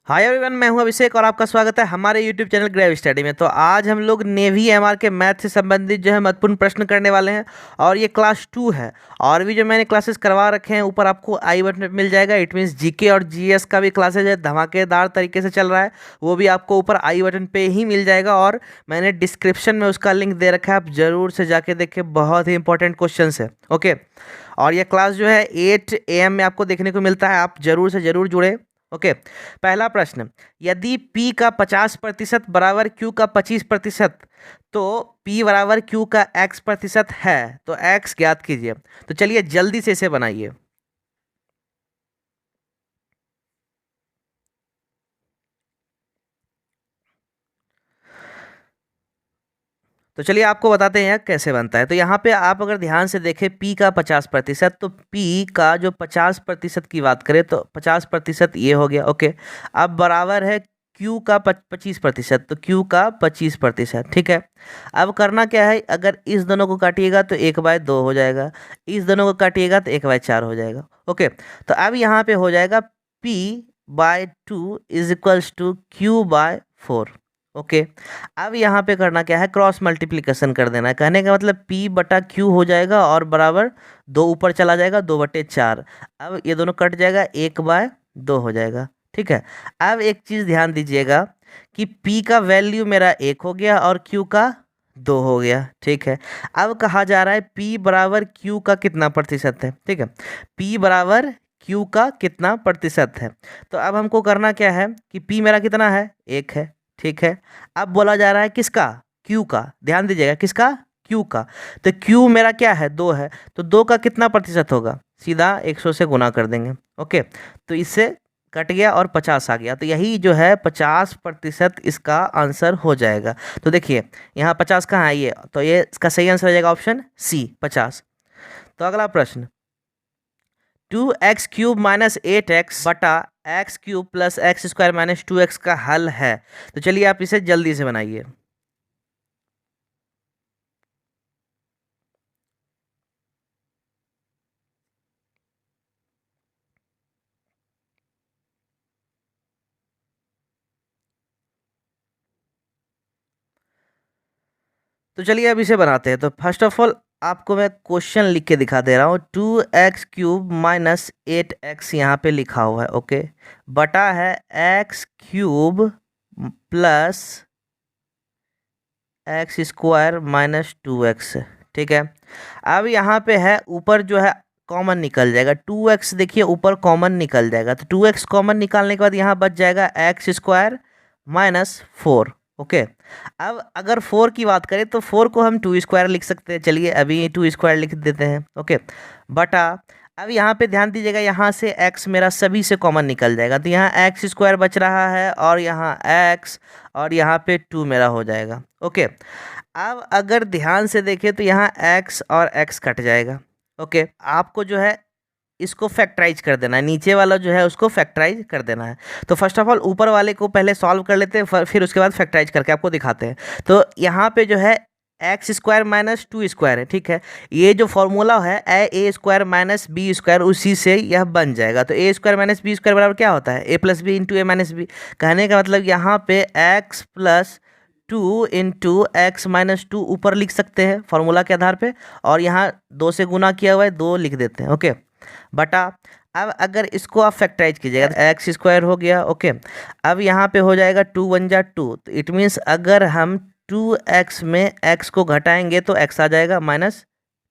Hi everyone, मैं हूं अभिषेक और आपका स्वागत है हमारे यूट्यूब चैनल ग्रेव स्टडी में। तो आज हम लोग नेवी एमआर के मैथ से संबंधित जो है महत्वपूर्ण प्रश्न करने वाले हैं और ये क्लास 2 है। और भी जो मैंने क्लासेस करवा रखे हैं ऊपर आपको आई बटन पे मिल जाएगा। इट मीन्स जीके और जीएस का भी क्लासेज है, धमाकेदार तरीके से चल रहा है, वो भी आपको ऊपर आई बटन पे ही मिल जाएगा। और मैंने डिस्क्रिप्शन में उसका लिंक दे रखा है, आप ज़रूर से जाके देखें, बहुत ही इंपॉर्टेंट क्वेश्चन है। ओके, और ये क्लास जो है 8 AM में आपको देखने को मिलता है, आप ज़रूर से ज़रूर जुड़े। ओके, पहला प्रश्न, यदि P का 50% बराबर Q का 25%, तो P बराबर Q का X% है, तो X ज्ञात कीजिए। तो चलिए जल्दी से इसे बनाइए। तो चलिए आपको बताते हैं कैसे बनता है। तो यहाँ पे आप अगर ध्यान से देखें P का 50%, तो P का जो 50% की बात करें तो 50% ये हो गया। ओके, अब बराबर है Q का 25%, तो Q का 25%। ठीक है, अब करना क्या है, अगर इस दोनों को काटिएगा तो 1/2 हो जाएगा, इस दोनों को काटिएगा तो 1/4 हो जाएगा। ओके, तो अब यहाँ पे हो जाएगा P/2 is equals to Q/4। Okay, अब यहाँ पे करना क्या है, क्रॉस मल्टीप्लिकेशन कर देना है। कहने का मतलब P/Q हो जाएगा और बराबर 2 ऊपर चला जाएगा, 2/4। अब ये दोनों कट जाएगा, 1/2 हो जाएगा। ठीक है, अब एक चीज़ ध्यान दीजिएगा कि P का वैल्यू मेरा 1 हो गया और Q का 2 हो गया। ठीक है, अब कहा जा रहा है P बराबर Q का कितना प्रतिशत है। ठीक है, P बराबर Q का कितना प्रतिशत है। तो अब हमको करना क्या है कि P मेरा कितना है, 1 है। ठीक है, अब बोला जा रहा है किसका, Q का। ध्यान दीजिएगा, किसका, Q का। तो Q मेरा क्या है, 2 है, तो 2 का कितना प्रतिशत होगा, सीधा 100 से गुना कर देंगे। ओके, तो इससे कट गया और 50 आ गया, तो यही जो है 50% इसका आंसर हो जाएगा। तो देखिए यहाँ 50 कहाँ है, ये तो ये इसका सही आंसर हो जाएगा ऑप्शन सी, 50। तो अगला प्रश्न, 2x³ माइनस 8x बटा x³ plus x² minus 2x का हल है। तो चलिए आप इसे जल्दी से बनाइए। तो चलिए अब इसे बनाते हैं। तो फर्स्ट ऑफ ऑल आपको मैं क्वेश्चन लिख के दिखा दे रहा हूँ। 2x³ माइनस 8x यहाँ पे लिखा हुआ है। ओके, बटा है x³ plus x² minus 2x। ठीक है, अब यहाँ पे है ऊपर जो है कॉमन निकल जाएगा, 2x देखिए ऊपर कॉमन निकल जाएगा, तो 2x कॉमन निकालने के बाद यहाँ बच जाएगा x² माइनस 4। ओके, अब अगर 4 की बात करें तो 4 को हम 2² लिख सकते हैं। चलिए अभी 2² लिख देते हैं। ओके, बटा अब यहाँ पे ध्यान दीजिएगा, यहाँ से x मेरा सभी से कॉमन निकल जाएगा, तो यहाँ x² बच रहा है और यहाँ x और यहाँ पे 2 मेरा हो जाएगा। ओके, अब अगर ध्यान से देखें तो यहाँ x और x कट जाएगा। ओके, आपको जो है इसको फैक्टराइज कर देना है, नीचे वाला जो है उसको फैक्टराइज कर देना है। तो फर्स्ट ऑफ ऑल ऊपर वाले को पहले सॉल्व कर लेते हैं, फिर उसके बाद फैक्टराइज करके आपको दिखाते हैं। तो यहाँ पे जो है x² माइनस 2² है। ठीक है, ये जो फॉर्मूला है a² माइनस b², उसी से यह बन जाएगा। तो a² माइनस b² बराबर क्या होता है, a plus B into A minus B. कहने का मतलब यहाँ पे x plus 2 into x minus 2 ऊपर लिख सकते हैं फॉर्मूला के आधार पे, और यहाँ 2 से गुना किया हुआ है, 2 लिख देते हैं। ओके, बटा अब अगर इसको आप फैक्टराइज कीजिएगा तो x² हो गया। ओके, अब यहाँ पे हो जाएगा 2 1 जा 2, तो इट मीन्स अगर हम 2x में x को घटाएंगे तो x आ जाएगा, माइनस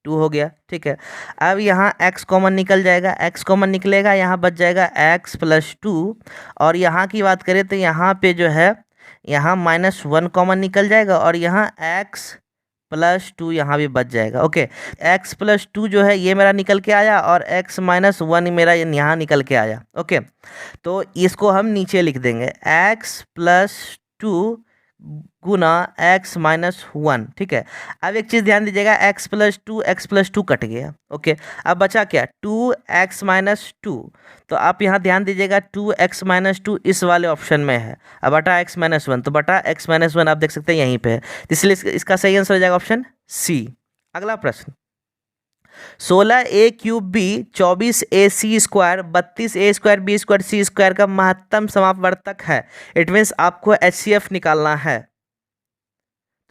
2 हो गया। ठीक है, अब यहाँ x कॉमन निकल जाएगा, x कॉमन निकलेगा, यहाँ बच जाएगा x प्लस 2। और यहाँ की बात करें तो यहाँ पे जो है यहाँ -1 कॉमन निकल जाएगा और यहाँ x प्लस 2 यहाँ भी बच जाएगा। ओके, x प्लस 2 जो है ये मेरा निकल के आया और x माइनस 1 मेरा यहाँ निकल के आया। ओके, तो इसको हम नीचे लिख देंगे, x प्लस 2 गुना x माइनस 1। ठीक है, अब एक चीज़ ध्यान दीजिएगा, x प्लस 2 कट गया। ओके, अब बचा क्या, 2x माइनस 2। तो आप यहाँ ध्यान दीजिएगा 2x माइनस 2 इस वाले ऑप्शन में है, अब बटा x माइनस 1, तो बटा x माइनस 1 आप देख सकते हैं यहीं पे है, इसलिए इसका सही आंसर हो जाएगा ऑप्शन सी। अगला प्रश्न, 16a³ b 24ac² 32a²b²c² का महत्तम समापवर्तक है। इट मीन्स आपको HCF निकालना है।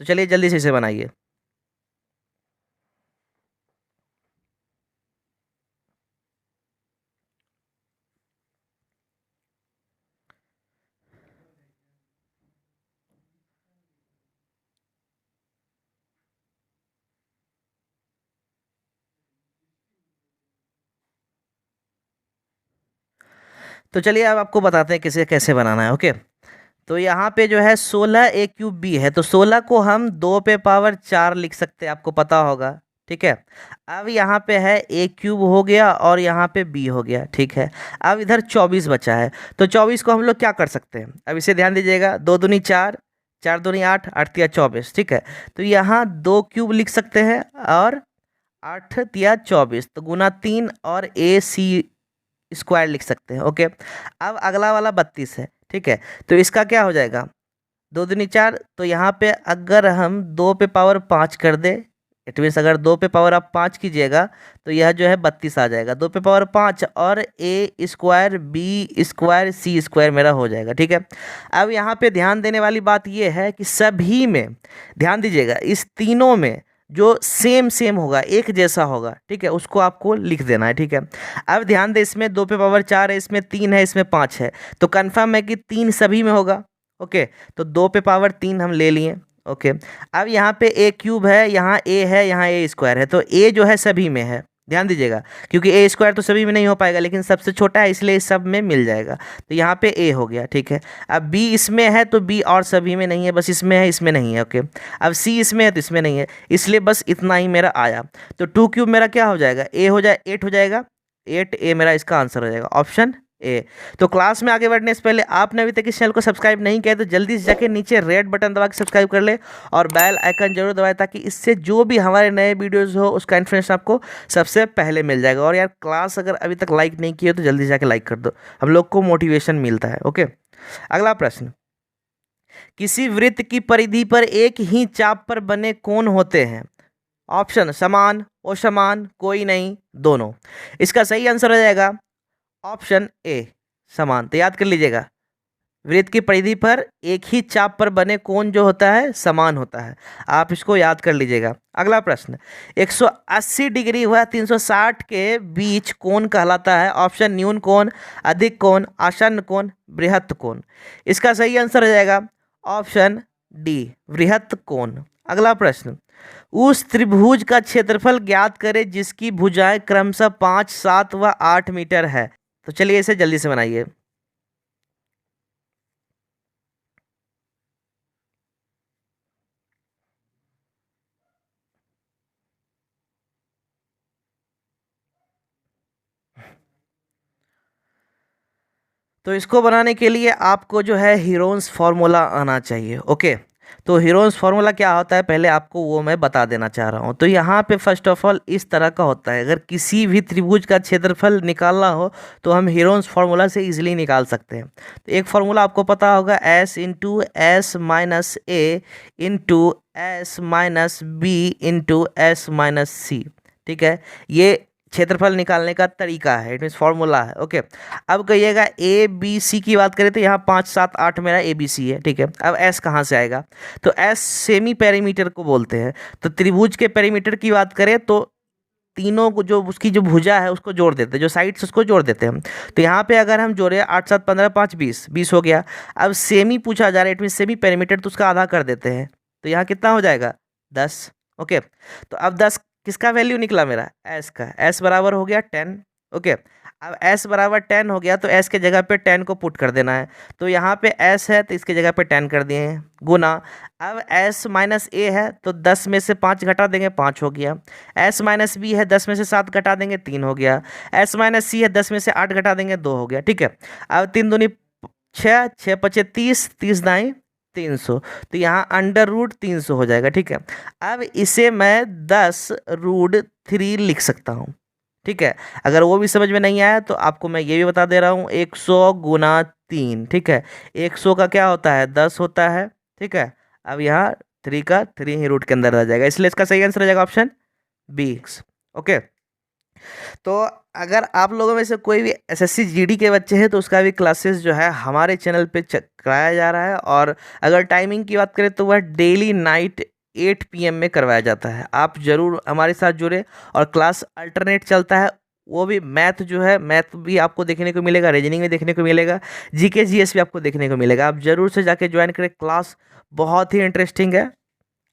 तो चलिए जल्दी से इसे बनाइए। तो चलिए अब आपको बताते हैं किसे कैसे बनाना है। ओके, तो यहाँ पे जो है 16a³ b है, तो 16 को हम 2 पे पावर 4 लिख सकते हैं, आपको पता होगा। ठीक है, अब यहाँ पे है a³ हो गया और यहाँ पे b हो गया। ठीक है, अब इधर 24 बचा है, तो 24 को हम लोग क्या कर सकते हैं, अब इसे ध्यान दीजिएगा। 2 दूनी 4, 4 दूनी 8, 8 तिया 24। ठीक है, तो यहाँ 2³ लिख सकते हैं और 8 तिया 24, तो गुना 3 और AC² लिख सकते हैं। ओके, अब अगला वाला 32 है। ठीक है, तो इसका क्या हो जाएगा, 2 दूनी 4, तो यहाँ पे अगर हम 2 पे पावर 5 कर दे, इट मीन्स अगर 2 पे पावर आप 5 कीजिएगा तो यह जो है 32 आ जाएगा। 2 पे पावर 5 और A² B² C² मेरा हो जाएगा। ठीक है, अब यहाँ पे ध्यान देने वाली बात यह है कि सभी में ध्यान दीजिएगा, इस तीनों में जो सेम सेम होगा, एक जैसा होगा, ठीक है, उसको आपको लिख देना है। ठीक है, अब ध्यान दे, इसमें 2 पे पावर 4 है, इसमें 3 है, इसमें 5 है, तो कन्फर्म है कि 3 सभी में होगा। ओके, तो 2 पे पावर 3 हम ले लिए। ओके, अब यहाँ पे a³ है, यहाँ a है, यहाँ a² है, तो a जो है सभी में है, ध्यान दीजिएगा, क्योंकि a² तो सभी में नहीं हो पाएगा, लेकिन सबसे छोटा है इसलिए सब में मिल जाएगा, तो यहाँ पे a हो गया। ठीक है, अब b इसमें है तो b और सभी में नहीं है, बस इसमें है, इसमें नहीं है। ओके, अब c इसमें है तो इसमें नहीं है, इसलिए बस इतना ही मेरा आया। तो 2³ मेरा क्या हो जाएगा, a हो जाए 8 हो जाएगा, 8a मेरा इसका आंसर हो जाएगा, ऑप्शन ए। तो क्लास में आगे बढ़ने से पहले आपने अभी तक इस चैनल को सब्सक्राइब नहीं किया तो जल्दी से जाके नीचे रेड बटन दबा के सब्सक्राइब कर ले और बेल आइकन जरूर दबाए, ताकि इससे जो भी हमारे नए वीडियोस हो उसका इन्फॉर्मेशन आपको सबसे पहले मिल जाएगा। और यार क्लास अगर अभी तक लाइक नहीं किया तो जल्दी जाके लाइक कर दो, हम लोग को मोटिवेशन मिलता है। ओके, अगला प्रश्न, किसी वृत्त की परिधि पर एक ही चाप पर बने कोण होते हैं। ऑप्शन समान, असमान, कोई नहीं, दोनों। इसका सही आंसर हो जाएगा ऑप्शन ए, समान। तो याद कर लीजिएगा, वृत्त की परिधि पर एक ही चाप पर बने कोण जो होता है समान होता है, आप इसको याद कर लीजिएगा। अगला प्रश्न, 180 डिग्री व 360 के बीच कोण कहलाता है। ऑप्शन न्यून कोण, अधिक कोण, आसन्न कोण, बृहत्त कोण। इसका सही आंसर हो जाएगा ऑप्शन डी, बृहत्त कोण। अगला प्रश्न, उस त्रिभुज का क्षेत्रफल ज्ञात करें जिसकी भुजाएं क्रमशः 5, 7 व 8 मीटर है। तो चलिए इसे जल्दी से बनाइए। तो इसको बनाने के लिए आपको जो है हीरोन्स फार्मूला आना चाहिए। ओके, तो हीरोन्स फार्मूला क्या होता है पहले आपको वो मैं बता देना चाह रहा हूँ। तो यहाँ पे फर्स्ट ऑफ ऑल इस तरह का होता है, अगर किसी भी त्रिभुज का क्षेत्रफल निकालना हो तो हम हीरोन्स फार्मूला से इजीली निकाल सकते हैं। तो एक फार्मूला आपको पता होगा, S into S minus A into S minus B into S minus C. ठीक है, ये क्षेत्रफल निकालने का तरीका है, इट मीन्स फॉर्मूला है। ओके, अब कहिएगा ए बी सी की बात करें तो यहाँ 5, 7, 8 मेरा ए बी सी है। ठीक है, अब एस कहाँ से आएगा, तो एस सेमी पेरीमीटर को बोलते हैं। तो त्रिभुज के पेरीमीटर की बात करें तो तीनों को जो उसकी जो भुजा है उसको जोड़ देते हैं, जो साइड्स उसको जोड़ देते हैं हम। तो यहाँ पे अगर हम जोड़े 8, 7, 15, 5, 20, 20 हो गया। अब सेमी पूछा जा रहा है, इट मीन सेमी पेरीमीटर, तो उसका आधा कर देते हैं, तो यहाँ कितना हो जाएगा 10। ओके, तो अब 10 किसका वैल्यू निकला मेरा, एस का, एस बराबर हो गया 10। ओके, अब एस बराबर 10 हो गया तो एस के जगह पे 10 को पुट कर देना है। तो यहाँ पे एस है तो इसके जगह पे 10 कर दिए हैं, गुना। अब एस माइनस ए है तो 10 में से 5 घटा देंगे, 5 हो गया। एस माइनस बी है, 10 में से 7 घटा देंगे, 3 हो गया। एस माइनस सी है, 10 में से 8 घटा देंगे, 2 हो गया। ठीक है, अब 3 दूनी 6, 6 पचे 30, 30 दाएँ 300, तो यहाँ अंडर रूट 300 हो जाएगा। ठीक है, अब इसे मैं 10√3 लिख सकता हूँ। ठीक है, अगर वो भी समझ में नहीं आया तो आपको मैं ये भी बता दे रहा हूँ, 100 गुना 3। ठीक है, 100 का क्या होता है 10 होता है। ठीक है, अब यहाँ 3 का 3 ही रूट के अंदर रह जाएगा, इसलिए इसका सही आंसर हो जाएगा ऑप्शन बी। ओके। तो अगर आप लोगों में से कोई भी एसएससी जीडी के बच्चे हैं तो उसका भी क्लासेस जो है हमारे चैनल पे कराया जा रहा है, और अगर टाइमिंग की बात करें तो वह डेली नाइट 8 PM में करवाया जाता है। आप ज़रूर हमारे साथ जुड़े, और क्लास अल्टरनेट चलता है, वो भी मैथ जो है, मैथ भी आपको देखने को मिलेगा, रीजनिंग भी देखने को मिलेगा, जीके जीएस भी आपको देखने को मिलेगा। आप ज़रूर से जाके ज्वाइन करें, क्लास बहुत ही इंटरेस्टिंग है।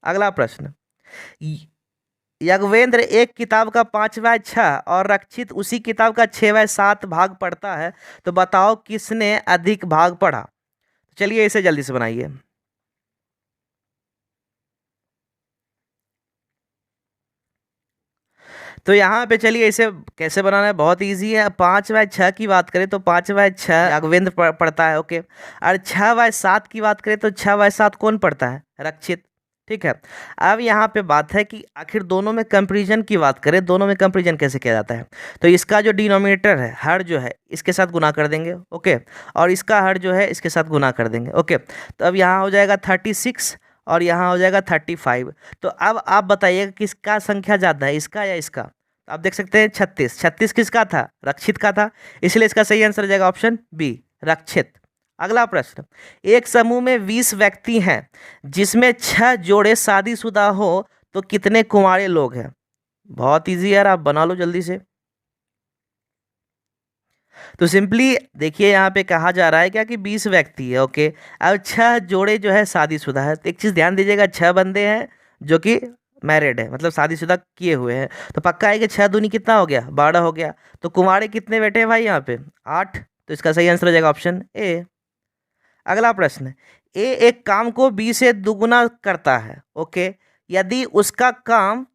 अगला प्रश्न, याज्ञवेंद्र एक किताब का 5/6 और रक्षित उसी किताब का 6/7 भाग पढ़ता है, तो बताओ किसने अधिक भाग पढ़ा। चलिए इसे जल्दी से बनाइए। तो यहाँ पे चलिए इसे कैसे बनाना है, बहुत इजी है। 5/6 की बात करें तो 5/6 याज्ञवेंद्र पढ़ता है, ओके। और 6/7 की बात करें तो 6/7 कौन पढ़ता है, रक्षित। ठीक है। अब यहाँ पे बात है कि आखिर दोनों में कंपैरिजन की बात करें, दोनों में कंपैरिजन कैसे किया जाता है। तो इसका जो डिनोमिनेटर है, हर जो है इसके साथ गुना कर देंगे, ओके, और इसका हर जो है इसके साथ गुना कर देंगे, ओके। तो अब यहाँ हो जाएगा 36 और यहाँ हो जाएगा 35। तो अब आप बताइएगा किसका संख्या ज़्यादा है, इसका या इसका। तो आप देख सकते हैं 36, 36 किसका था, रक्षित का था, इसलिए इसका सही आंसर हो जाएगा ऑप्शन बी, रक्षित। अगला प्रश्न, एक समूह में 20 व्यक्ति हैं जिसमें 6 जोड़े शादीशुदा हो तो कितने कुंवारे लोग हैं। बहुत इजी यार, आप बना लो जल्दी से। तो सिंपली देखिए यहाँ पे कहा जा रहा है क्या कि 20 व्यक्ति है, ओके। अब 6 जोड़े जो है शादीशुदा है। तो एक चीज़ ध्यान दीजिएगा, 6 बंदे हैं जो कि मैरिड है, मतलब शादीशुदा किए हुए हैं, तो पक्का है कि 6 दूनी कितना हो गया, 12 हो गया। तो कुंवारे कितने बैठे हैं भाई यहाँ पे, 8। तो इसका सही आंसर हो जाएगा ऑप्शन ए। अगला प्रश्न, ए एक काम को बी से दुगुना करता है, ओके। यदि उसका काम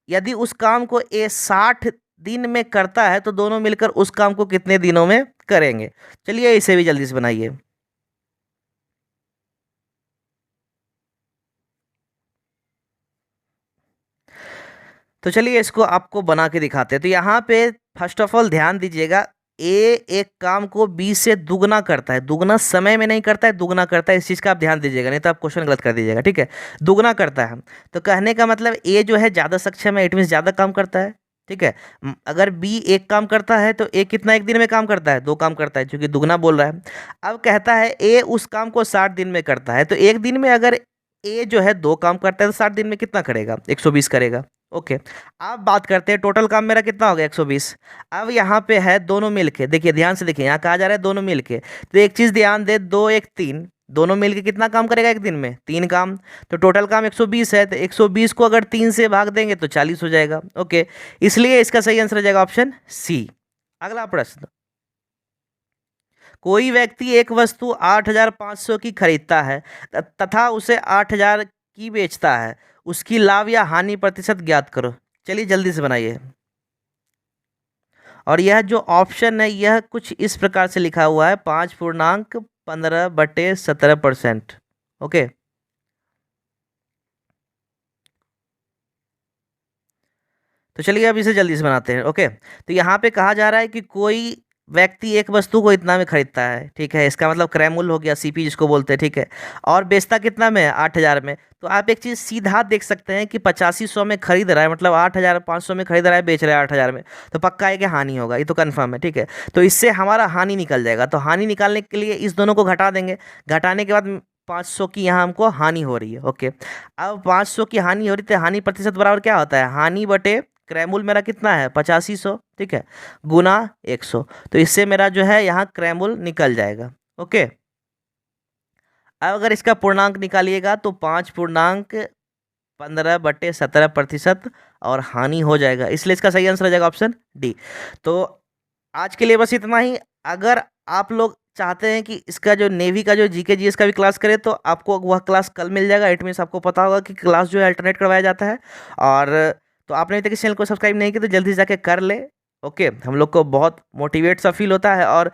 यदि उस काम को ए 60 दिन में करता है तो दोनों मिलकर उस काम को कितने दिनों में करेंगे। चलिए इसे भी जल्दी से बनाइए। तो चलिए इसको आपको बना के दिखाते हैं। तो यहाँ पे फर्स्ट ऑफ ऑल ध्यान दीजिएगा, ए एक काम को बी से दुगना करता है, दुगना समय में नहीं करता है, दुगना करता है, इस चीज़ का आप ध्यान दीजिएगा, नहीं तो आप क्वेश्चन गलत कर दीजिएगा, ठीक है। दुगना करता है, तो कहने का मतलब ए जो है ज़्यादा सक्षम है, इट मीन्स ज़्यादा काम करता है, ठीक है। अगर बी एक काम करता है तो ए कितना एक दिन में काम करता है, 2 काम करता है, क्योंकि दुगना बोल रहा है। अब कहता है ए उस काम को 60 दिन में करता है, तो एक दिन में अगर ए जो है 2 काम करता है तो 60 दिन में कितना करेगा, 120 करेगा, ओके। अब बात करते हैं टोटल काम मेरा कितना हो गया, 120। अब यहाँ पे है दोनों मिलके, देखिए ध्यान से देखिए, यहाँ कहा जा रहा है दोनों मिलके, तो एक चीज़ ध्यान दे, 2 1 3, दोनों मिलके कितना काम करेगा एक दिन में, 3 काम। तो टोटल काम 120 है, तो 120 को अगर 3 से भाग देंगे तो 40 हो जाएगा, ओके। इसलिए इसका सही आंसर हो जाएगा ऑप्शन सी। अगला प्रश्न, कोई व्यक्ति एक वस्तु 8,500 की खरीदता है तथा उसे 8,000 की बेचता है, उसकी लाभ या हानि प्रतिशत ज्ञात करो। चलिए जल्दी से बनाइए। और यह जो ऑप्शन है यह कुछ इस प्रकार से लिखा हुआ है, 5.15/17%, ओके। तो चलिए अब इसे जल्दी से बनाते हैं, ओके। तो यहाँ पे कहा जा रहा है कि कोई व्यक्ति एक वस्तु को इतना में खरीदता है, ठीक है, इसका मतलब क्रय मूल्य हो गया, सीपी जिसको बोलते हैं, ठीक है, और बेचता कितना में है, 8,000 में। तो आप एक चीज़ सीधा देख सकते हैं कि 8500 में खरीद रहा है, मतलब 8,500 में खरीद रहा है, बेच रहा है 8,000 में, तो पक्का है कि हानि होगा, ये तो कन्फर्म है, ठीक है। तो इससे हमारा हानि निकल जाएगा, तो हानि निकालने के लिए इस दोनों को घटा देंगे, घटाने के बाद 500 की यहाँ हमको हानि हो रही है, ओके। अब 500 की हानि हो रही है, तो हानि प्रतिशत बराबर क्या होता है, हानि बटे क्रैमूल मेरा कितना है 8500, ठीक है, गुना 100। तो इससे मेरा जो है यहाँ क्रैमूल निकल जाएगा, ओके। अब अगर इसका पूर्णांक निकालिएगा तो 5.15/17% और हानि हो जाएगा, इसलिए इसका सही आंसर हो जाएगा ऑप्शन डी। तो आज के लिए बस इतना ही। अगर आप लोग चाहते हैं कि इसका जो नेवी का जो जीके जीएस का भी क्लास करें तो आपको वह क्लास कल मिल जाएगा, इट मीन्स आपको पता होगा कि क्लास जो है अल्टरनेट करवाया जाता है। और तो आपने अभी तक इस चैनल को सब्सक्राइब नहीं किया तो जल्दी से जाके कर ले, ओके। हम लोग को बहुत मोटिवेट सा फील होता है, और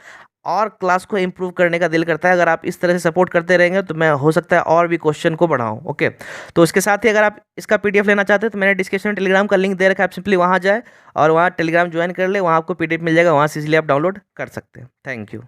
क्लास को इम्प्रूव करने का दिल करता है। अगर आप इस तरह से सपोर्ट करते रहेंगे तो मैं हो सकता है और भी क्वेश्चन को बढ़ाऊँ, ओके। तो उसके साथ ही अगर आप इसका पीडीएफ लेना चाहते हैं तो मैंने डिस्क्रिप्शन में टेलीग्राम का लिंक दे रखा है, आप सिंपली वहाँ जाए और वहाँ टेलीग्राम ज्वाइन कर ले, वहाँ आपको पीडीएफ मिल जाएगा, वहाँ से इसलिए आप डाउनलोड कर सकते हैं। Thank you.